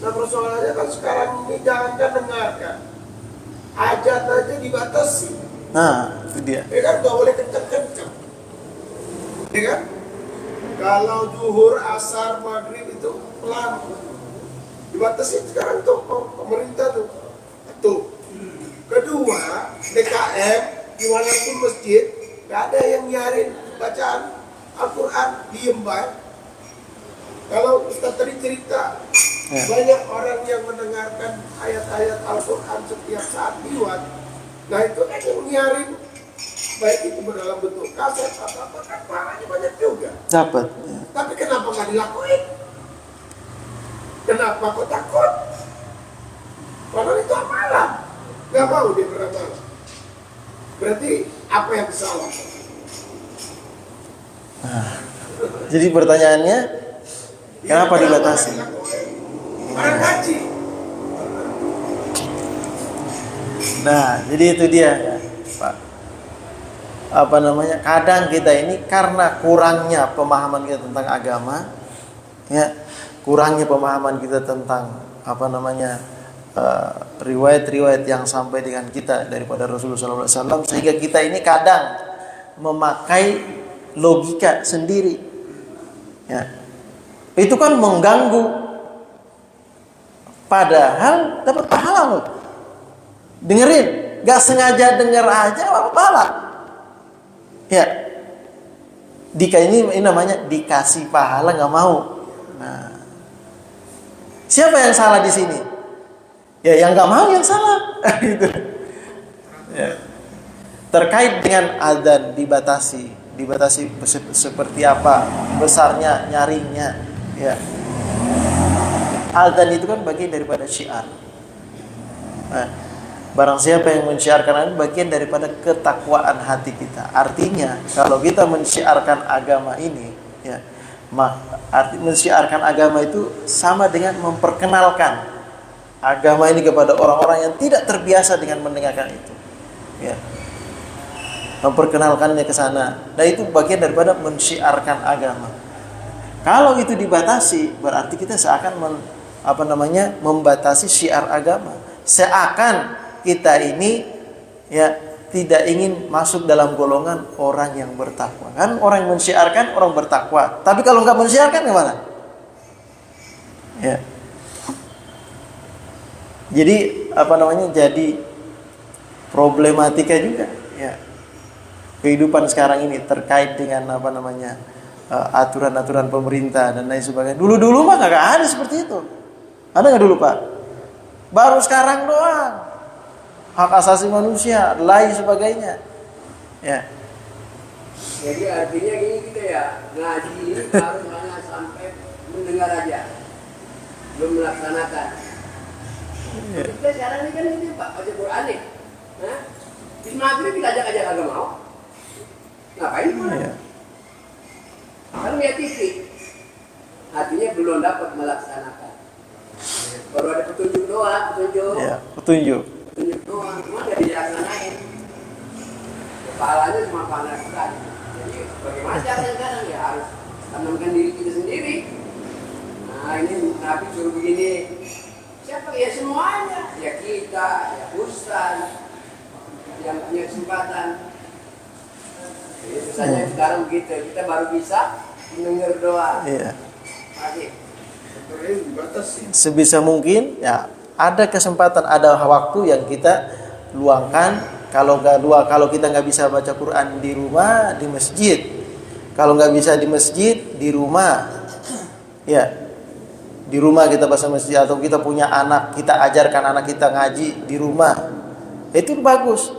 Nah persoalannya kan sekarang ini jangankan dengarkan, hajat aja dibatasi. Nah, itu dia. Ya kan gak boleh kenceng-kenceng. Ya kan? Kalau zuhur, asar, maghrib itu pelan. Dibatasi sekarang tuh pemerintah tuh. Kedua, DKM dimanapun masjid gak ada yang nyarin bacaan Al-Quran, diem baik. Kalau Ustaz tadi cerita, banyak orang yang mendengarkan ayat-ayat Al-Quran setiap saat liwat. Nah itu kan yang nyarin, baik itu dalam bentuk kaset atau apa, kan pahalanya banyak juga. Dapat. Ya. Tapi kenapa nggak dilakuin? Kenapa kok takut? Padahal itu amalan. Nggak mau dia beramal. Berarti apa yang salah? Nah, jadi pertanyaannya, kenapa dibatasi? Orang haji. Nah, jadi itu dia ya, Pak. Kadang kita ini karena kurangnya pemahaman kita tentang agama, ya, kurangnya pemahaman kita tentang riwayat-riwayat yang sampai dengan kita daripada Rasulullah SAW, sehingga kita ini kadang memakai logika sendiri, ya. Itu kan mengganggu. Padahal dapat pahala loh. Dengerin, gak sengaja denger aja dapat pahala. Ya. ini namanya dikasih pahala nggak mau. Nah, siapa yang salah di sini? Ya yang nggak mau yang salah. Gitu. Ya. Terkait dengan adzan dibatasi seperti apa besarnya, nyaringnya. Ya. Adzan itu kan bagian daripada syiar. Nah, barang siapa yang mensyiarkan, bagian daripada ketakwaan hati kita. Artinya kalau kita mensyiarkan agama ini, ya, arti mensyiarkan agama itu sama dengan memperkenalkan agama ini kepada orang-orang yang tidak terbiasa dengan mendengarkan itu, ya, memperkenalkannya ke sana. Nah itu bagian daripada mensyiarkan agama. Kalau itu dibatasi, berarti kita seakan membatasi syiar agama. Seakan kita ini ya tidak ingin masuk dalam golongan orang yang bertakwa. Kan orang yang mensyiarkan orang bertakwa. Tapi kalau nggak mensyiarkan gimana? Ya. Jadi jadi problematika juga. Ya. Kehidupan sekarang ini terkait dengan aturan-aturan pemerintah dan lain sebagainya. Dulu mah nggak ada seperti itu. Ada nggak dulu Pak? Baru sekarang doang. Hak asasi manusia, lain sebagainya. Ya. Jadi artinya gini kita ya, ngaji ini harus hanya sampai mendengar aja, belum melaksanakan. Ya. Kita sekarang ini kan ini Pak, baca Quran nih. Bis maghrib kita ajak-ajak agak mau. Ngapain Pak? Ya. Kan lihat TV. Artinya belum dapat melaksanakan. Baru ada petunjuk doang, petunjuk. Ya, petunjuk doang, cuma tidak dilaksanain. Kepalanya cuma pandang-pandang. Jadi bagaimana caranya sekarang ya harus tanamkan diri kita sendiri. Nah ini Nabi suruh begini. Siapa ya semuanya? Ya kita, ya ustaz, yang punya kesempatan. Jadi susahnya sekarang begitu. Kita baru bisa mendengar doa. Iya. Masih. Sebisa mungkin ya ada kesempatan, ada waktu yang kita luangkan. Kalau kita nggak bisa baca Quran di rumah, di masjid. Kalau nggak bisa di masjid, di rumah. Ya, di rumah kita baca masjid, atau kita punya anak, kita ajarkan anak kita ngaji di rumah. Itu bagus.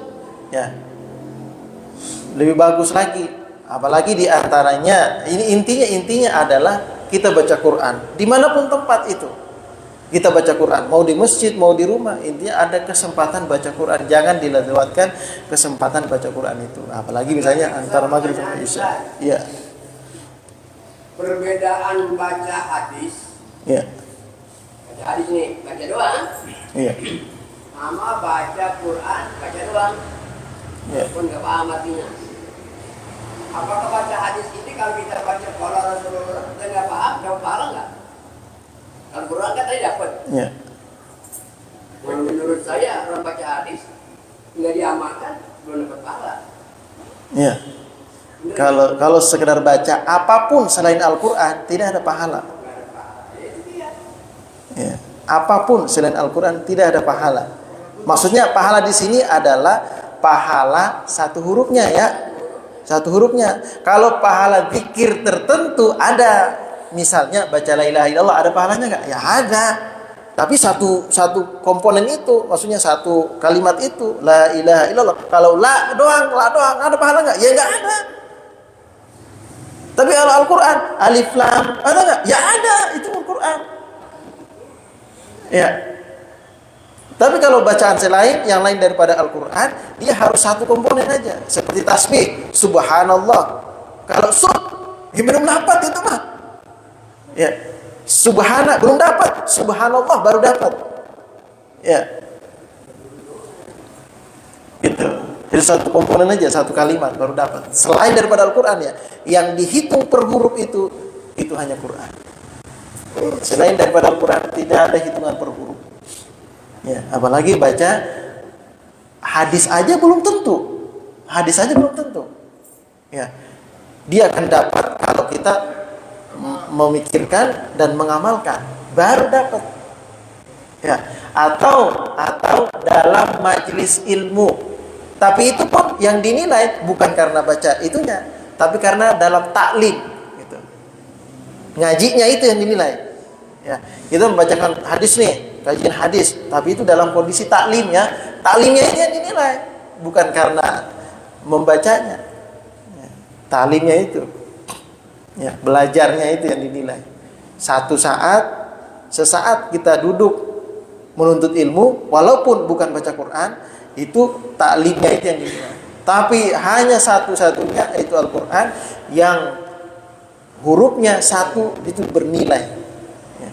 Ya, lebih bagus lagi. Apalagi di antaranya, ini intinya adalah kita baca Quran dimanapun tempat itu. Kita baca Quran, mau di masjid, mau di rumah, intinya ada kesempatan baca Quran. Jangan dilewatkan kesempatan baca Quran itu. Apalagi misalnya antara maghrib sama isya. Iya. Perbedaan baca hadis. Iya. Baca hadis nih, baca doang. Iya. Sama baca Quran, baca doang. Iya. Pun nggak paham artinya. Apakah baca hadis ini kalau kita baca qala Rasulullah kita nggak paham, dapat pahala nggak? Kalau Quran kan tadi dapat. Iya. Menurut saya orang baca hadis nggak diamalkan belum dapat pahala. Iya. Kalau sekedar baca apapun selain Al-Quran tidak ada pahala. Ya. Apapun selain Al-Quran tidak ada pahala. Maksudnya pahala di sini adalah pahala satu hurufnya ya. Satu hurufnya. Kalau pahala zikir tertentu ada. Misalnya baca la ilaha illallah ada pahalanya nggak? Ya ada. Tapi satu komponen itu, maksudnya satu kalimat itu la ilaha illallah. Kalau la doang ada pahala nggak? Ya nggak ada. Tapi kalau Al-Quran alif lam ada nggak? Ya ada, itu Al-Quran. Ya. Tapi kalau bacaan selain yang lain daripada Al-Quran, dia harus satu komponen aja. Seperti tasbih, subhanallah. Kalau ya belum dapat itu mah. Ya, subhana belum dapat, subhanallah baru dapat. Ya, itu. Jadi satu komponen aja, satu kalimat baru dapat. Selain daripada Al-Quran ya, yang dihitung per huruf itu hanya Quran. Selain daripada Al-Quran tidak ada hitungan per huruf. Ya, apalagi baca hadis aja belum tentu. Hadis aja belum tentu. Ya, dia akan dapat kalau kita memikirkan dan mengamalkan baru dapat. Ya, atau dalam majelis ilmu. Tapi itu pun yang dinilai bukan karena baca itunya, tapi karena dalam taklim gitu. Ngajinya itu yang dinilai. Ya, kita membacakan hadis nih, kajian hadis, tapi itu dalam kondisi taklim ya. Taklimnya itu yang dinilai, bukan karena membacanya. Ya, taklimnya itu. Ya, belajarnya itu yang dinilai. Sesaat kita duduk menuntut ilmu, walaupun bukan baca Quran, itu taklimnya itu yang dinilai. Tapi hanya satu-satunya itu Al-Quran yang hurufnya satu itu bernilai. Ya.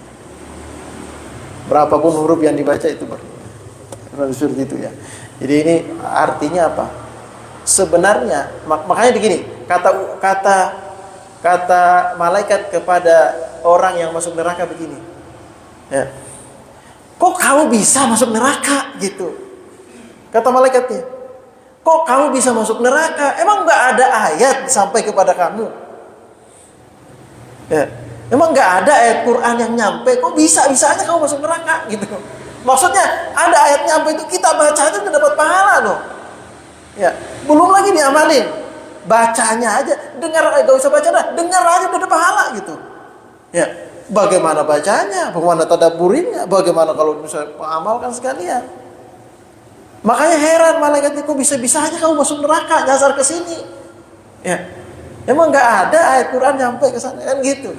Berapapun huruf yang dibaca itu bernilai. Seperti itu ya. Jadi ini artinya apa? Sebenarnya makanya begini, kata malaikat kepada orang yang masuk neraka begini. Ya. Kok kamu bisa masuk neraka gitu? Kata malaikatnya. Kok kamu bisa masuk neraka? Emang gak ada ayat sampai kepada kamu? Ya. Emang gak ada ayat Quran yang nyampe? Kok bisa-bisanya kamu masuk neraka? Gitu. Maksudnya ada ayat nyampe itu kita baca aja udah dapat pahala loh. Ya. Belum lagi diamalin. Bacanya aja, dengar, gak usah baca dah, dengar aja udah ada pahala gitu. Ya. Bagaimana bacanya? Bagaimana tadabburinya? Bagaimana kalau misalnya mengamalkan sekalian? Makanya heran malaikat itu, kok bisa-bisanya kamu masuk neraka, nyasar ke sini. Ya. Emang nggak ada ayat Quran nyampe ke sana kan gitu.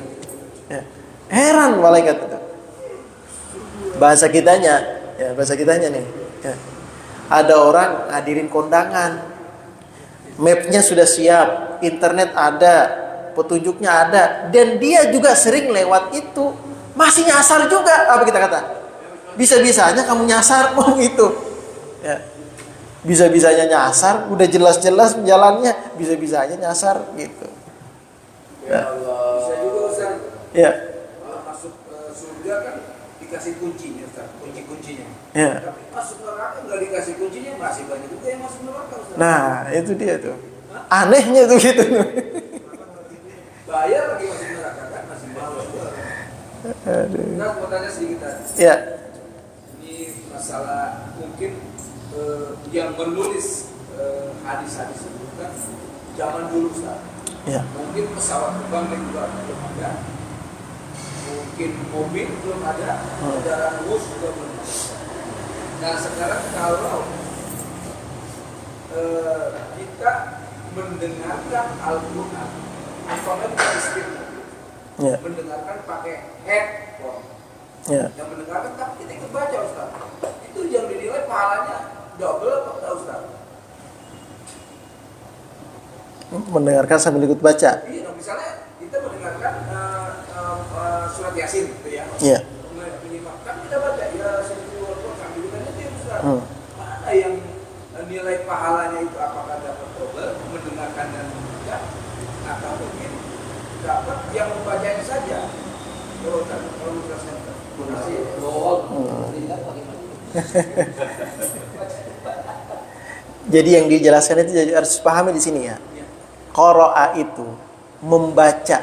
Ya. Heran malaikat itu. Bahasa kitanya nih. Ya. Ada orang hadirin kondangan, mapnya sudah siap, internet ada, petunjuknya ada, dan dia juga sering lewat itu, masih nyasar juga. Apa kita kata? Bisa-bisanya kamu nyasar mau itu. Ya. Bisa-bisanya nyasar, udah jelas-jelas jalannya, bisa-bisanya nyasar gitu. Ya Allah. Bisa juga Ustaz. Ya. Masuk surga kan dikasih kuncinya Ustaz, kunci-kuncinya. Ya. Tapi masuk neraka enggak dikasih kuncinya, masih banyak juga yang masuk neraka Ustaz. Nah, itu dia tuh. Anehnya tuh gitu. Bayar lagi masuk neraka kan, masih malu. Aduh. Nah, mau tanya sedikit tadi. Ya. Ini masalah mungkin yang menulis hadis-hadis itu kan zaman dulu Ustaz. Ya. Mungkin pesawat terbang juga belum ada, mungkin mobil belum ada, kendaraan bus juga belum ada. Nah sekarang kalau kita mendengarkan Al-Quran, umpamanya kita istiqomah, Ya. mendengarkan pakai headphone, Ya. yang mendengarkan tapi kita ikut baca Ustaz, itu yang dinilai pahalanya double atau enggak Ustaz? Mendengarkan sambil ikut baca. Iya, misalnya kita mendengarkan surat Yasin gitu ya. Iya. Menyimakkan kita baca ya sebelum sambil kita nyetir Ustaz. Mana yang nilai pahalanya itu, apakah dapat double mendengarkan dan membaca, atau mungkin dapat yang membacanya saja? Kalau menjelaskan. Terima kasih. Jadi yang dijelaskan itu jadi harus pahami di sini ya. Qara'a itu membaca.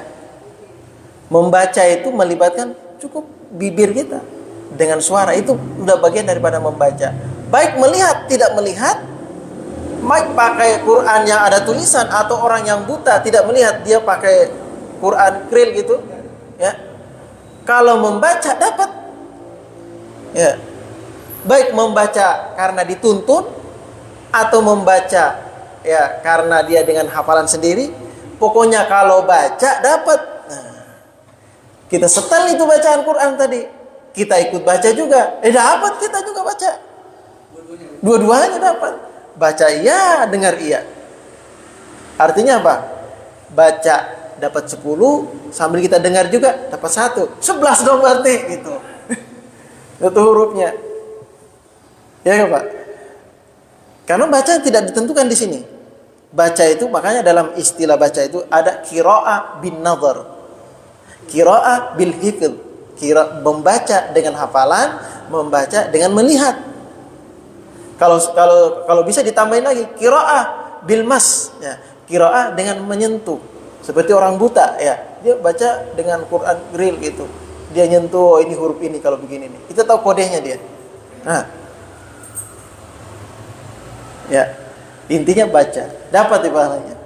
Membaca itu melibatkan cukup bibir kita dengan suara, itu udah bagian daripada membaca. Baik melihat, tidak melihat, baik pakai Quran yang ada tulisan atau orang yang buta tidak melihat, dia pakai Quran Braille gitu, ya. Kalau membaca dapat. Ya. Baik membaca karena dituntun atau membaca ya karena dia dengan hafalan sendiri, pokoknya kalau baca dapat. Nah, kita setel itu bacaan Quran tadi, kita ikut baca juga, dapat kita juga baca. Dua-duanya dapat. Baca iya, dengar iya. Artinya apa? Baca dapat 10, sambil kita dengar juga dapat 1. 11 dong berarti gitu. Itu hurufnya. Ya Pak. Karena baca tidak ditentukan di sini. Baca itu makanya dalam istilah baca itu ada qiraah bin nazar. Qiraah bil hifdz. Membaca dengan hafalan, membaca dengan melihat. Kalau bisa ditambahin lagi qiraah bil mas, ya. Qiraah dengan menyentuh. Seperti orang buta ya. Dia baca dengan Quran Braille gitu. Dia nyentuh, oh, ini huruf ini kalau begini nih. Kita tahu kodenya dia. Nah. Ya. Intinya baca, dapat pahalanya.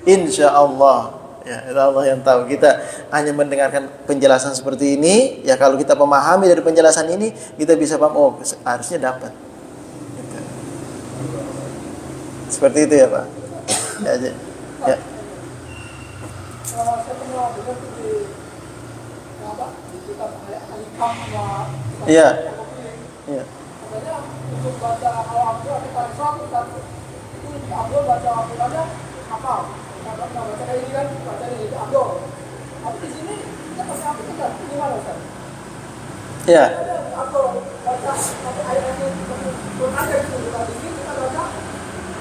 Insya Allah. Ya, itu Allah yang tahu. Kita hanya mendengarkan penjelasan seperti ini. Ya, kalau kita memahami dari penjelasan ini, kita bisa paham. Oh, harusnya dapat. Gitu. Seperti itu ya Pak. Ya, aja. Ya. Iya. Iya. Untuk baca Al-Quran kita itu Abdul baca Al-Qurannya hafal. Kalau baca kayak ini kan baca ini Abdul. Tapi di sini kita pakai Abdul kan gimana Ustaz? Iya. Abdul baca sampai ayat ini Quran ada itu di sini kita baca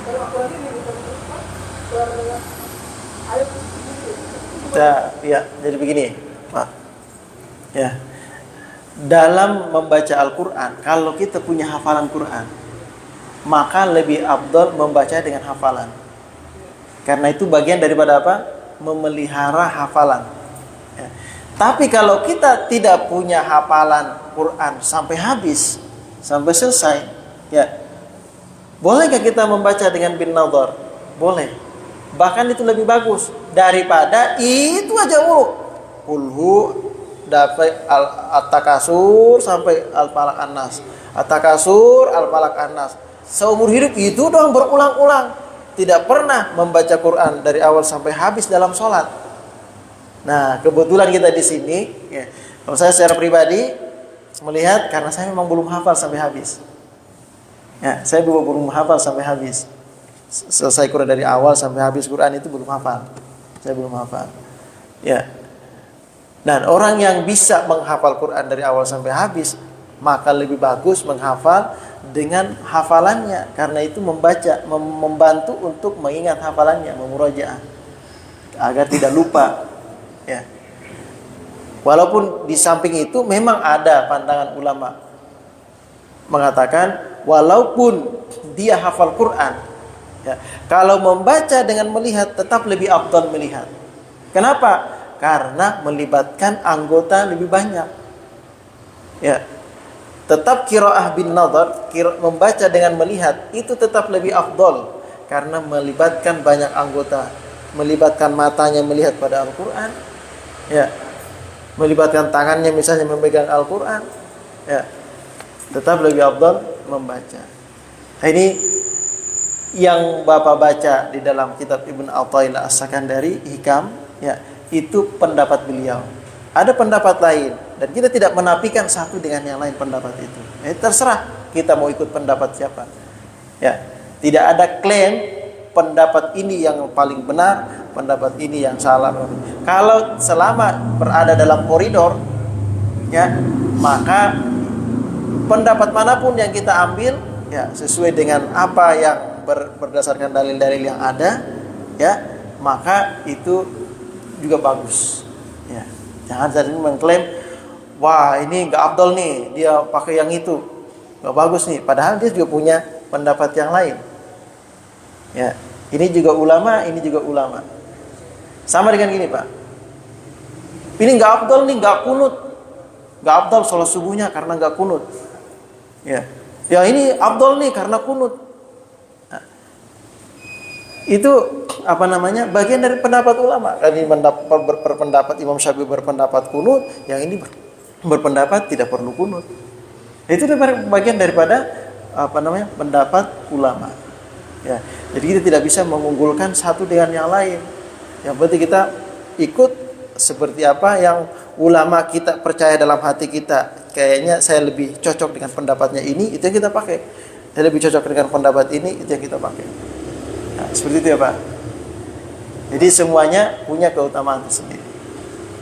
kalau Al-Quran ini dengan ayat ini. Ya, jadi begini, Pak. Ya. Dalam membaca Al-Quran, kalau kita punya hafalan Quran, maka lebih afdal membaca dengan hafalan. Karena itu bagian daripada apa? Memelihara hafalan. Ya. Tapi kalau kita tidak punya hafalan Quran sampai habis, sampai selesai, ya, bolehkah kita membaca dengan bin nadhar? Boleh. Bahkan itu lebih bagus daripada itu aja kulhu dapat At-Takasur sampai Al-Falaq An-Nas. At-Takasur, Al-Falaq An-Nas. Seumur hidup itu doang berulang-ulang. Tidak pernah membaca Quran dari awal sampai habis dalam sholat. Nah, kebetulan kita di sini, ya, kalau saya secara pribadi melihat karena saya memang belum hafal sampai habis. Ya, saya belum hafal sampai habis. Selesai Quran dari awal sampai habis Quran itu belum hafal. Saya belum hafal. Ya. Dan orang yang bisa menghafal Quran dari awal sampai habis, maka lebih bagus menghafal dengan hafalannya. Karena itu membantu untuk mengingat hafalannya, memurajaah agar tidak lupa. Ya. Walaupun di samping itu memang ada pandangan ulama mengatakan walaupun dia hafal Quran, ya, kalau membaca dengan melihat tetap lebih afdal melihat. Kenapa? Karena melibatkan anggota lebih banyak. Ya. Tetap qiraah bin nadhar, membaca dengan melihat itu tetap lebih afdal karena melibatkan banyak anggota, melibatkan matanya melihat pada Al-Qur'an. Ya. Melibatkan tangannya misalnya memegang Al-Qur'an. Ya. Tetap lebih afdal membaca. Nah, ini yang Bapak baca di dalam kitab Ibn Athaillah As-Sakandari Hikam, ya. Itu pendapat beliau. Ada pendapat lain dan kita tidak menafikan satu dengan yang lain pendapat itu. Terserah kita mau ikut pendapat siapa. Ya, tidak ada klaim pendapat ini yang paling benar, pendapat ini yang salah. Kalau selama berada dalam koridor, ya, maka pendapat manapun yang kita ambil, ya, sesuai dengan apa yang berdasarkan dalil-dalil yang ada, ya, maka itu juga bagus. Ya. Jangan tadi mengklaim, wah ini nggak afdal nih, dia pakai yang itu, nggak bagus nih. Padahal dia juga punya pendapat yang lain. Ya, ini juga ulama, ini juga ulama. Sama dengan gini Pak. Ini nggak afdal nih, nggak kunut, nggak afdal sholat subuhnya karena nggak kunut. Ya, ya ini afdal nih karena kunut. Nah, itu apa namanya? Bagian dari pendapat ulama. Kan ini berpendapat Imam Syafi'i berpendapat kunut, yang ini berpendapat tidak perlu kunut. Itu bagian daripada apa namanya? Pendapat ulama. Ya. Jadi kita tidak bisa mengunggulkan satu dengan yang lain. Yang penting kita ikut seperti apa yang ulama kita percaya dalam hati kita. Kayaknya saya lebih cocok dengan pendapatnya ini, itu yang kita pakai. Saya lebih cocok dengan pendapat ini, itu yang kita pakai. Nah, seperti itu ya Pak. Jadi semuanya punya keutamaan tersendiri.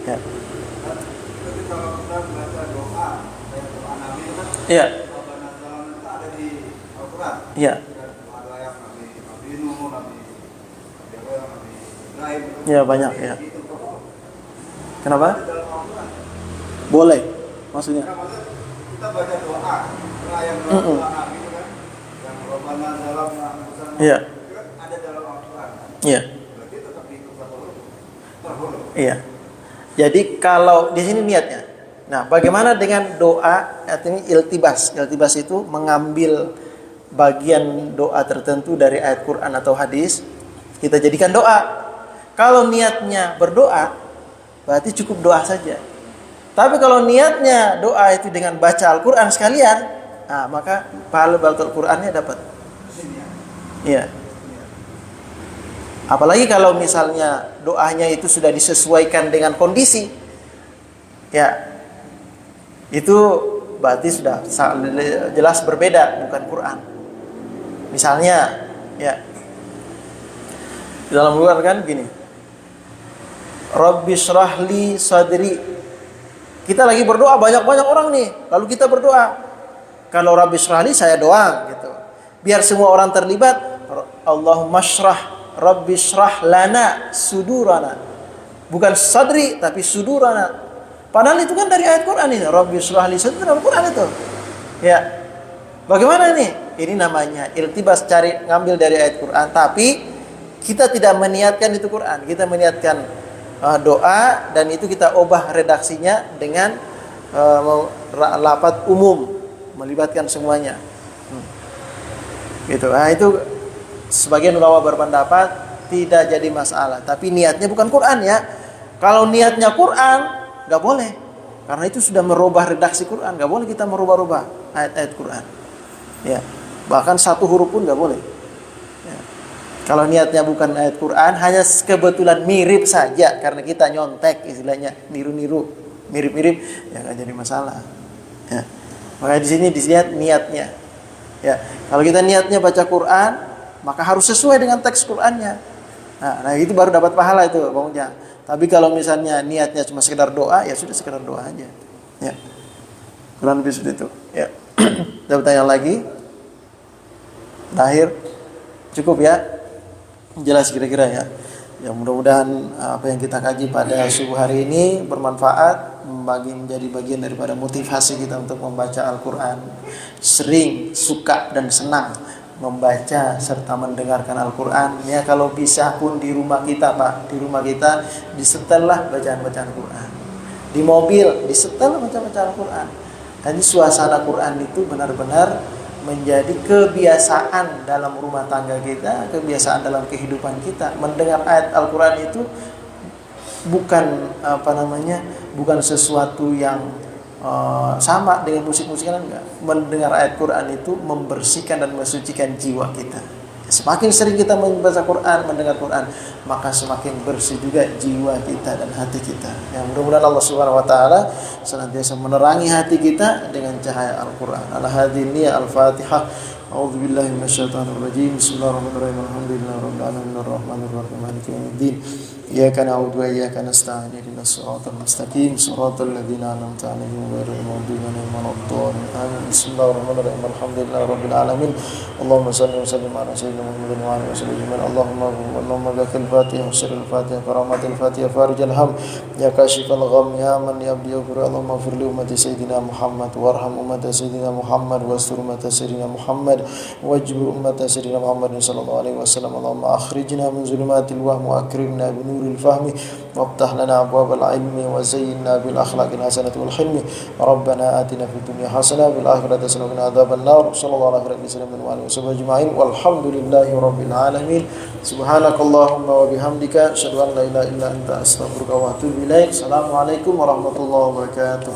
Ya. Jadi kalau kita baca doa, kayak doa Nabi itu kan, Iya. Rabbana Zalamna itu ada di Al-Quran. Iya. Ada yang Nabi Nuh, Nabi Ibrahim. Iya banyak ya. Itu kok Kenapa? ada dalam Al-Quran. Boleh. Maksudnya? Nah, maksudnya kita baca doa yang doa Nabi itu kan, yang Rabbana Zalamna Anfusana. Iya. Itu kan ada dalam Al-Quran. Iya. Berarti tetap dihitung terhulu. Iya. Jadi kalau di sini niatnya. Nah, bagaimana dengan doa? Artinya iltibas. Iltibas itu mengambil bagian doa tertentu dari ayat Quran atau hadis, kita jadikan doa. Kalau niatnya berdoa, berarti cukup doa saja. Tapi kalau niatnya doa itu dengan baca Al-Quran sekalian, nah, maka pahala baca Al-Qurannya dapat. Iya. Apalagi kalau misalnya doanya itu sudah disesuaikan dengan kondisi, ya, itu berarti sudah jelas berbeda, bukan Quran. Misalnya, ya, di dalam Quran kan gini, Rabbi shrahli sadri. Kita lagi berdoa, banyak-banyak orang nih, lalu kita berdoa. Kalau Rabbi shrahli, saya doang gitu. Biar semua orang terlibat, Allahumma shrah, Rabbi shrah lana sudurana. Bukan sadri, tapi sudurana. Padahal itu kan dari ayat Quran ini. Rabbi shrahli sadri, dalam Quran itu. Ya. Bagaimana ini? Ini namanya iltibas, cari ngambil dari ayat Quran, tapi kita tidak meniatkan itu Quran. Kita meniatkan doa, dan itu kita ubah redaksinya dengan lafaz umum, melibatkan semuanya. Gitu. Nah, itu sebagian ulama berpendapat tidak jadi masalah, tapi niatnya bukan Quran ya. Kalau niatnya Quran, nggak boleh, karena itu sudah merubah redaksi Quran. Nggak boleh kita merubah-rubah ayat-ayat Quran. Ya, bahkan satu huruf pun nggak boleh. Ya. Kalau niatnya bukan ayat Quran, hanya kebetulan mirip saja karena kita nyontek, istilahnya niru-niru, mirip-mirip, ya nggak jadi masalah. Ya. Makanya di sini dilihat niatnya. Ya, kalau kita niatnya baca Quran, maka harus sesuai dengan teks Qurannya. Nah itu baru dapat pahala itu, Bang Ujang. Tapi kalau misalnya niatnya cuma sekedar doa, ya sudah sekedar doa aja. Ya, kurang lebih seperti itu. Ya, ada pertanyaan lagi? Terakhir, cukup ya? Jelas kira-kira ya. Ya mudah-mudahan apa yang kita kaji pada subuh hari ini bermanfaat, menjadi bagian daripada motivasi kita untuk membaca Al-Quran. Sering, suka dan senang membaca serta mendengarkan Al-Quran. Ya kalau bisa pun di rumah kita Pak, di rumah kita disetellah bacaan-bacaan Quran. Di mobil disetel baca-bacaan Al-Quran. Dan suasana Quran itu benar-benar menjadi kebiasaan dalam rumah tangga kita, kebiasaan dalam kehidupan kita. Mendengar ayat Al-Quran itu bukan bukan sesuatu yang sama dengan musik-musikan, enggak. Mendengar ayat Quran itu membersihkan dan mensucikan jiwa kita. Semakin sering kita membaca Quran, mendengar Quran, maka semakin bersih juga jiwa kita dan hati kita. Ya, mudah-mudahan Allah Subhanahu wa taala senantiasa menerangi hati kita dengan cahaya Al-Quran. Al-Hadini Al-Fatihah. A'udzu billahi minasyaitonir rajim. Bismillahirrahmanirrahim. Alhamdulillahirabbil alamin arrahmanir rahim maliki yaumiddin. Iyyaka na'budu wa iyyaka nasta'in. Ihdinas siratal mustaqim. Shiratal ladzina an'amta 'alaihim ghairil maghdubi 'alaihim waladdallin. Amin. Bismillahirrahmanirrahim. Alhamdulillahirabbil alamin. Allahumma shalli wa sallim ala sayyidina Muhammadin wa alihi wasallam. Allahumma lakal fatihah wa sirrul fatihah karamatil fatihah farijal ham ya kashifal gham ya man yabdi yaghfir. Allahumma ighfir li ummati sayyidina Muhammad warham ummata sayyidina Muhammad wastur ummata sayyidina Muhammad wajbur ummata sayyidina Muhammad sallallahu alaihi wasallam. Allahumma akhrijna min zulumatil wahm wa akrimna bi nuril fahmi waftah lana abwabal ilmi wa zayyinna bil akhlaqil hasanati wal hilmi. Rabbana atina fid dunya hasanah wa fil akhirati hasanah wa qina adzaban nar. Sallallahu alaihi wasallam wa alihi wasallam ajma'in. Walhamdulillahi rabbil alamin. Subhanakallahumma wa bihamdika asyhadu an la ilaha illa anta astaghfiruka wa atubu ilaik. Assalamualaikum warahmatullahi wabarakatuh.